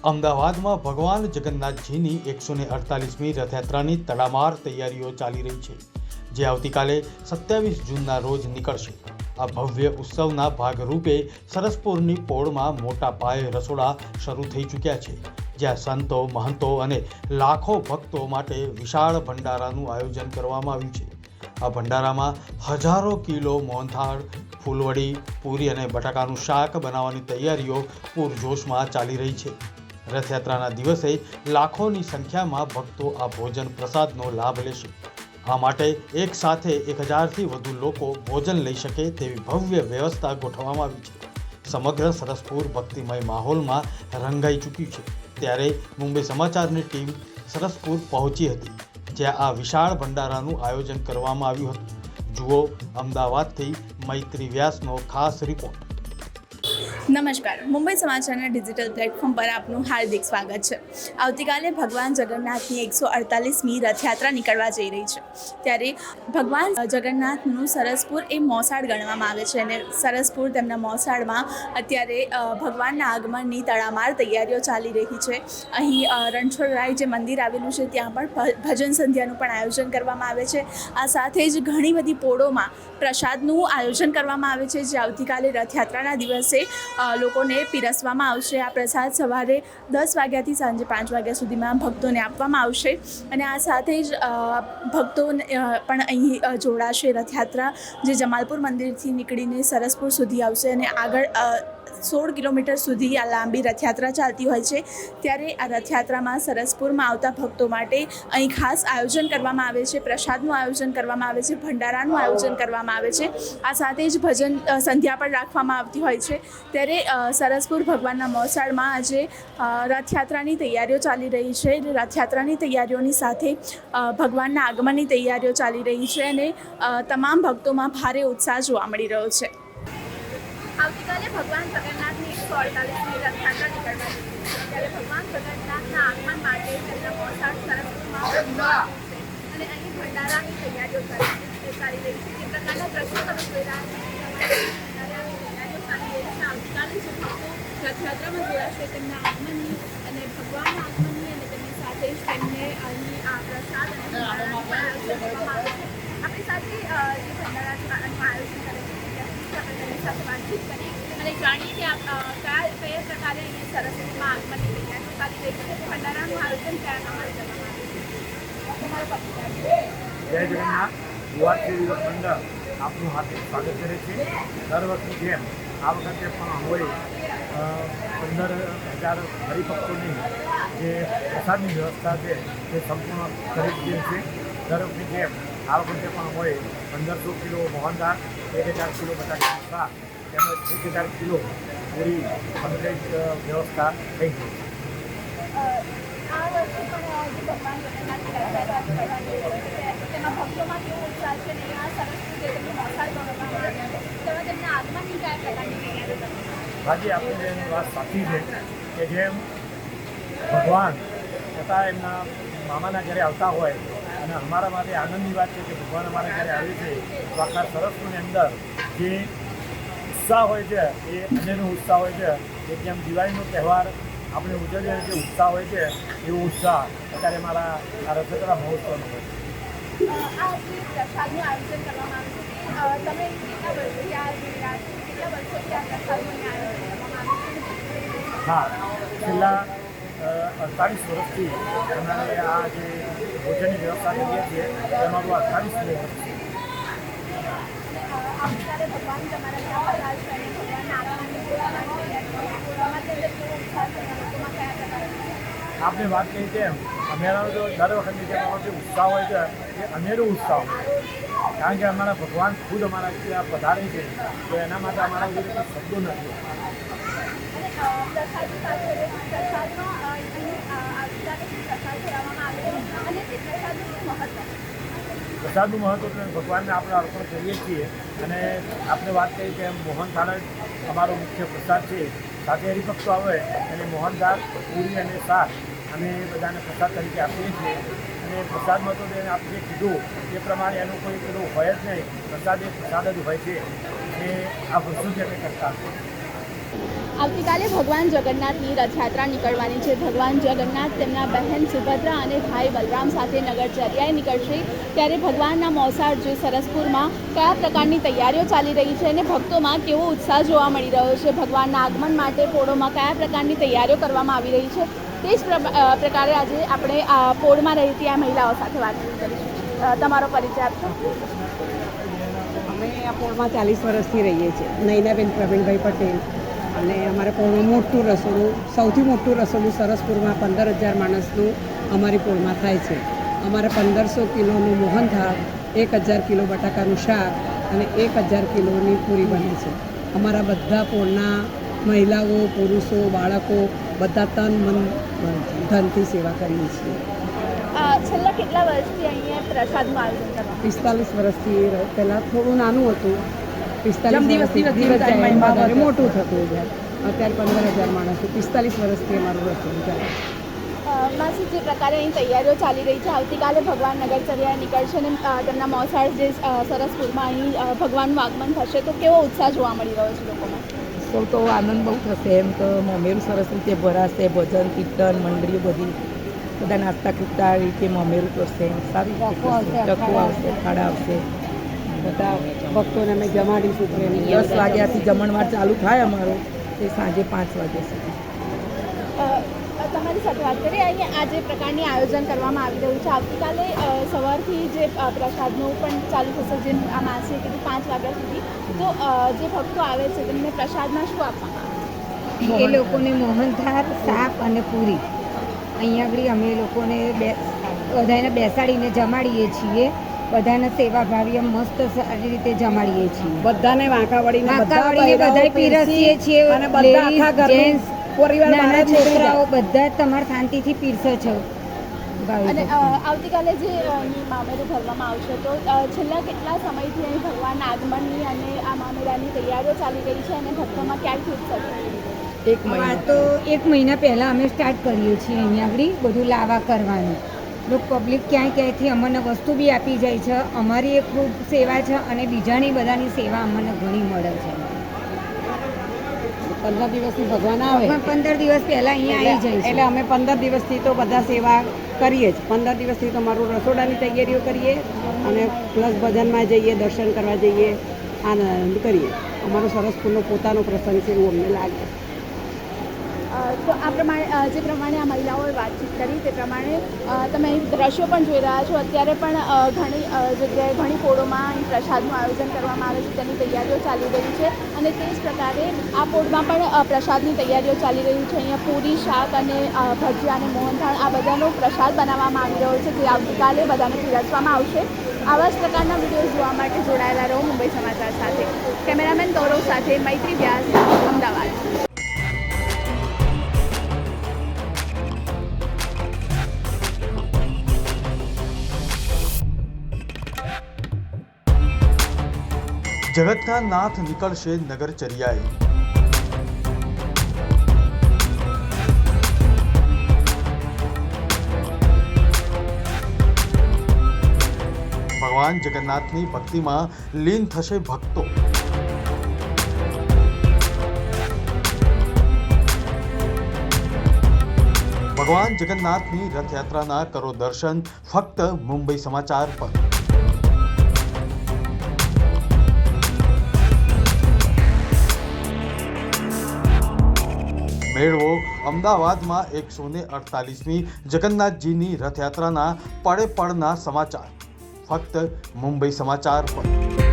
અમદાવાદમાં ભગવાન જગન્નાથજીની 148મી રથયાત્રાની તડામાર તૈયારીઓ ચાલી રહી છે, જે આવતીકાલે 27 જૂનના રોજ નીકળશે. આ ભવ્ય ઉત્સવના ભાગરૂપે સરસપુરની પોળમાં મોટા પાયે રસોડા શરૂ થઈ ચૂક્યા છે, જ્યાં સંતો, મહંતો અને લાખો ભક્તો માટે વિશાળ ભંડારાનું આયોજન કરવામાં આવ્યું છે. આ ભંડારામાં હજારો કિલો મોહનથાળ, ફૂલવડી, પૂરી અને બટાકાનું શાક બનાવવાની તૈયારીઓ પૂરજોશમાં ચાલી રહી છે. રથયાત્રાના દિવસે લાખોની સંખ્યામાં ભક્તો આ ભોજન પ્રસાદનો લાભ લેશે. આ માટે એક સાથે 1000થી વધુ લોકો ભોજન લઈ શકે તેવી ભવ્ય વ્યવસ્થા ગોઠવવામાં આવી છે. સમગ્ર સરસપુર ભક્તિમય માહોલમાં રંગાઈ ચૂક્યું છે. ત્યારે મુંબઈ સમાચારની ટીમ સરસપુર પહોંચી હતી, જ્યાં આ વિશાળ ભંડારાનું આયોજન કરવામાં આવ્યું હતું. જુઓ અમદાવાદથી મૈત્રી વ્યાસનો ખાસ રિપોર્ટ. નમસ્કાર, મુંબઈ સમાચારના ડિજિટલ પ્લેટફોર્મ પર આપનું હાર્દિક સ્વાગત છે. આવતીકાલે ભગવાન જગન્નાથની 148મી રથયાત્રા નીકળવા જઈ રહી છે. ત્યારે ભગવાન જગન્નાથનું સરસપુર એ મોસાળ ગણવામાં આવે છે અને સરસપુર તેમના મોસાળમાં અત્યારે ભગવાનના આગમનની તડામાર તૈયારીઓ ચાલી રહી છે. અહીં રણછોડરાય જે મંદિર આવેલું છે ત્યાં પણ ભજન સંધ્યાનું પણ આયોજન કરવામાં આવે છે. આ સાથે જ ઘણી બધી પોળોમાં પ્રસાદનું આયોજન કરવામાં આવે છે, જે આવતીકાલે રથયાત્રાના દિવસે લોકોને પીરસવામાં આવશે. આ પ્રસાદ સવારે 10 વાગ્યાથી સાંજે 5 વાગ્યા સુધીમાં ભક્તોને આપવામાં આવશે અને આ સાથે જ ભક્તો પણ અહીં જોડાશે. રથયાત્રા જે જમાલપુર મંદિરથી નીકળીને સરસપુર સુધી આવશે અને આગળ 16 કિલોમીટર સુધી આ લાંબી રથયાત્રા ચાલતી હોય છે. ત્યારે આ રથયાત્રામાં સરસપુરમાં આવતા ભક્તો માટે અહીં ખાસ આયોજન કરવામાં આવે છે, પ્રસાદનું આયોજન કરવામાં આવે છે, ભંડારાનું આયોજન કરવામાં આવે છે. આ સાથે જ ભજન સંધ્યા પણ રાખવામાં આવતી હોય છે. ત્યારે સરસપુર ભગવાનના મોસાળમાં આજે રથયાત્રાની તૈયારીઓ ચાલી રહી છે. રથયાત્રાની તૈયારીઓની સાથે ભગવાનના આગમનની તૈયારીઓ ચાલી રહી છે અને તમામ ભક્તોમાં ભારે ઉત્સાહ જોવા મળી રહ્યો છે. આવતીકાલે ભગવાન જગન્નાથની 148મી રથયાત્રા નીકળવા જઈ રહી છે. ત્યારે ભગવાન જગન્નાથના આગમન માટે તેમના મોસાળ સરસપુરમાં અને અહીં ભંડારાની તૈયારીઓ ચાલી રહી છે. જે પ્રકારના દ્રશ્યો તમે જોઈ રહ્યા છો, ભંડારાની તૈયારીઓ ચાલી રહી છે. આવતીકાલે જે ભક્તો રથયાત્રામાં જોડાશે તેમના આગમનની અને ભગવાનના આગમનની અને તેમની સાથે જ તેમને અહીં આ પ્રસાદ અને ભંડારાનું પણ આયોજન કરવામાં આવે છે. આપણી સાથે જે ભંડારાનું આયોજન કરે છે આપણે તેમની સાથે વાતચીત કરી અને જાણીએ કે કયા પ્રકારે અહીંયા સરસ્વતીમાં આગમનની તૈયારીઓ ચાલી રહી છે. ભંડારાનું આયોજન કયા પ્રમાણે કરવામાં આવે છે? જય જગન્નાથ. યુવાશ્રી યુવક મંડળ આપનું હાર્દિક સ્વાગત કરે છે. દર વખતની જેમ આ વખતે પણ અમોએ 15,000 હરિભક્તોની જે પ્રસાદની વ્યવસ્થા છે તે સંપૂર્ણ કરી દીધી છે. દર વખતની જેમ આ વખતે પણ અમોએ 1500 કિલો મોહનથાળ, 1000 કિલો બટાકાનું શાક તેમજ 1000 કિલો પૂરી કમ્પ્લીટ વ્યવસ્થા થઈ ગઈ. આ વર્ષે પણ જે ભગવાન જગન્નાથની રથયાત્રા કરવા જઈ રહ્યો છે તેમાં ભક્તોમાં કેવો ઉત્સાહ છે અને આ સરસ જે તેમની મોસાળ ગણવામાં આવ્યા છે તેમાં તેમના આગમનની કયા પ્રકારની તૈયારીઓ કરવી? આજે આપણે એની વાત સાચી છે કે જેમ ભગવાન છતાં એમના મામાના ઘરે આવતા હોય અને અમારા માટે આનંદની વાત છે કે ભગવાન અમારા ઘરે આવે છે, તો આખા સરસપુરની અંદર જે ઉત્સાહ હોય છે એ અન્યનો ઉત્સાહ હોય છે. કે જેમ દિવાળીનો તહેવાર આપણે ઉજવીએ જે ઉત્સાહ હોય છે એવો ઉત્સાહ અત્યારે મારા આ રથયાત્રા મહોત્સવનો હોય છે. આ જે પ્રસાદનું આયોજન કરવામાં આવે છે તમે કેટલા વર્ષોથી આ જોઈ રહ્યા છો? કેટલા વર્ષોથી આ પ્રસાદનું આયોજન કરવામાં આવે છે? હા, છેલ્લા 48 વર્ષથી અમારે આ જે ભોજનની વ્યવસ્થા કરીએ છીએ એ અમારું 48મું વર્ષ છે. આવતીકાલે ભગવાન તમારા ત્યાં પધારશે અને ભગવાનના આગમનની બોલાવવાની તૈયારી કેવો ઉત્સાહ છે અને લોકોમાં કયા પ્રકારના? આપણે વાત કરી તેમ અમારો તો દર વખતની જેમ અમારો જે ઉત્સાહ હોય છે એ અનેરો ઉત્સાહ હોય છે. કારણ કે અમારા ભગવાન ખુદ અમારા ત્યાં પધારે છે, તો એના માટે અમારા જોડે કોઈ શબ્દો નથી. પ્રસાદની સાથે પ્રસાદમાં આવતીકાલે પ્રસાદ ધરાવવામાં આવે છે અને તે પ્રસાદનું શું મહત્વ? પ્રસાદનું મહત્ત્વ તો ભગવાનને આપણે અર્પણ કરીએ છીએ અને આપણે વાત કરી કે મોહનથાળ જ અમારો મુખ્ય પ્રસાદ છે. સાથે હરિભક્તો આવે અને મોહનથાળ, પૂરી અને શાક અમે બધાને પ્રસાદ તરીકે આપીએ છીએ. અને પ્રસાદમાં તો તેને આપણે જે કીધું એ પ્રમાણે એનું કોઈ પેલું હોય જ નહીં. પ્રસાદ એ પ્રસાદ જ હોય છે. અને આ વર્ષોથી અમે કરતા આવતીકાલે ભગવાન જગન્નાથની રથયાત્રા નીકળવાની છે. ભગવાન જગન્નાથ તેમના બહેન સુભદ્રા અને ભાઈ બલરામ સાથે નગરચર્યાએ નીકળશે. ત્યારે ભગવાનના મોસાળ જે સરસપુરમાં કયા પ્રકારની તૈયારીઓ ચાલી રહી છે અને ભક્તોમાં કેવો ઉત્સાહ જોવા મળી રહ્યો છે, ભગવાનના આગમન માટે પોળોમાં કયા પ્રકારની તૈયારીઓ કરવામાં આવી રહી છે, તે જ પ્રકારે આજે આપણે આ પોળમાં રહેતી આ મહિલાઓ સાથે વાત કરીશું. તમારો પરિચય આપશો? અમે આ પોળમાં 40 વર્ષથી રહીએ છીએ. નૈનાબેન પ્રવીણભાઈ પટેલ. અને અમારે પોળનું મોટું રસોડું, સૌથી મોટું રસોડું સરસપુરમાં 15,000 માણસનું અમારી પોળમાં થાય છે. અમારે 1500 કિલોનું મોહનથાળ, 1000 કિલો બટાકાનું શાક અને 1000 કિલોની પૂરી બને છે. અમારા બધા પોળના મહિલાઓ, પુરુષો, બાળકો બધા તન મન ધનથી સેવા કરીએ છીએ. છેલ્લા કેટલા વર્ષથી અહીંયા પ્રસાદનું આયોજન કરવામાં? 45 વર્ષથી. પહેલાં થોડું નાનું હતું, 45 વર્ષથી વધારે મોટું થતું જાય. અત્યારે 15,000 માણસો, 45 વર્ષથી અમારું રસોડું ચાલે. માસી, જે પ્રકારે અહીં તૈયારીઓ ચાલી રહી છે, આવતીકાલે ભગવાન નગરચર્યા નીકળશે અને તેમના મોસાળ જે સરસપુરમાં અહીં ભગવાનનું આગમન થશે, તો કેવો ઉત્સાહ જોવા મળી રહ્યો છે લોકોમાં? સૌ તો આનંદ બહુ થશે. એમ તો મોમેરું સરસ રીતે ભરાશે, ભજન કીર્તન મંડળીઓ બધી બધા નાસ્તા કૂદતા રીતે મોમેરું કરશે. સારી ટકો આવશે, ખાડા આવશે. બધા ભક્તોને અમે જમાડીશું પ્રેમ. 10 વાગ્યાથી જમણવાર ચાલુ થાય અમારું, તે સાંજે 5 વાગ્યા સુધી. તમારી સાથે વાત કરીએ, અહીંયા આ જે પ્રકારની આયોજન કરવામાં આવી રહ્યું છે, આવતીકાલે સવારથી જે પ્રસાદનું પણ ચાલુ થશે, જે આ માસીએ કીધું 5 વાગ્યા સુધી, તો જે ભક્તો આવે છે તેમને પ્રસાદમાં શું આપવામાં આવે? એ લોકોને મોહનથાળ, શાક અને પૂરી અહીંયા આગળ અમે લોકોને બધાને બેસાડીને જમાડીએ છીએ. બધાને સેવાભાવી મસ્ત સારી રીતે જમાડીએ છીએ. બધાને વાંકાવળીને બધા પીરસીએ છીએ. અને બધા આખા ઘરનું પરિવાર, નાના છોકરાઓ બધા તમારે શાંતિથી પીરસે છે. અને આવતીકાલે જે અહીં મામેરું ભરવામાં આવશે, તો છેલ્લા કેટલા સમયથી અહીં ભગવાનના આગમનની અને આ મામેરાની તૈયારીઓ ચાલી રહી છે અને ભક્તોમાં ક્યારથી ઉત્સવ? 1 મહિના. તો 1 મહિના પહેલાં અમે સ્ટાર્ટ કરીએ છીએ અહીંયા આગળ બધું લાવા કરવાનું. લોકો પબ્લિક ક્યાંય ક્યાંયથી અમને વસ્તુ બી આપી જાય છે. અમારી એક ખૂબ સેવા છે અને બીજાની બધાની સેવા અમને ઘણી મળે છે. 15 દિવસથી ભગવાન આવે, 15 દિવસ પહેલાં અહીંયા આવી જાય છે. એટલે અમે 15 દિવસથી તો બધા સેવા કરીએ જ. 15 દિવસથી તો મારું રસોડાની તૈયારીઓ કરીએ અને પ્લસ ભજનમાં જઈએ, દર્શન કરવા જઈએ, આનંદ કરીએ. અમારો સરસપુરનો પોતાનો પ્રસંગ છે એવું અમને લાગે. તો આ પ્રમાણે જે પ્રમાણે આ મહિલાઓએ વાતચીત કરી તે પ્રમાણે તમે અહીં દ્રશ્યો પણ જોઈ રહ્યા છો. અત્યારે પણ ઘણી જગ્યાએ ઘણી પોળોમાં અહીં પ્રસાદનું આયોજન કરવામાં આવે છે, તેની તૈયારીઓ ચાલી રહી છે અને તે જ પ્રકારે આ પોળમાં પણ પ્રસાદની તૈયારીઓ ચાલી રહી છે. અહીંયા પૂરી, શાક અને ભજીયા અને મોહનથાળ આ બધાનો પ્રસાદ બનાવવામાં આવી રહ્યો છે, જે આવતીકાલે બધાને પીરસવામાં આવશે. આવા જ પ્રકારના વિડીયો જોવા માટે જોડાયેલા રહો મુંબઈ સમાચાર સાથે. કેમેરામેન ગૌરવ સાથે મૈત્રી વ્યાસ, અમદાવાદ. જગતના નાથ નીકળશે નગરચર્યાએ. ભગવાન જગન્નાથની ભક્તિમાં લીન થશે ભક્તો. ભગવાન જગન્નાથની રથયાત્રાના કરો દર્શન ફક્ત મુંબઈ સમાચાર પર. મેળવો અમદાવાદમાં 148મી જગન્નાથજીની રથયાત્રાના પળે પળના સમાચાર ફક્ત મુંબઈ સમાચાર પર.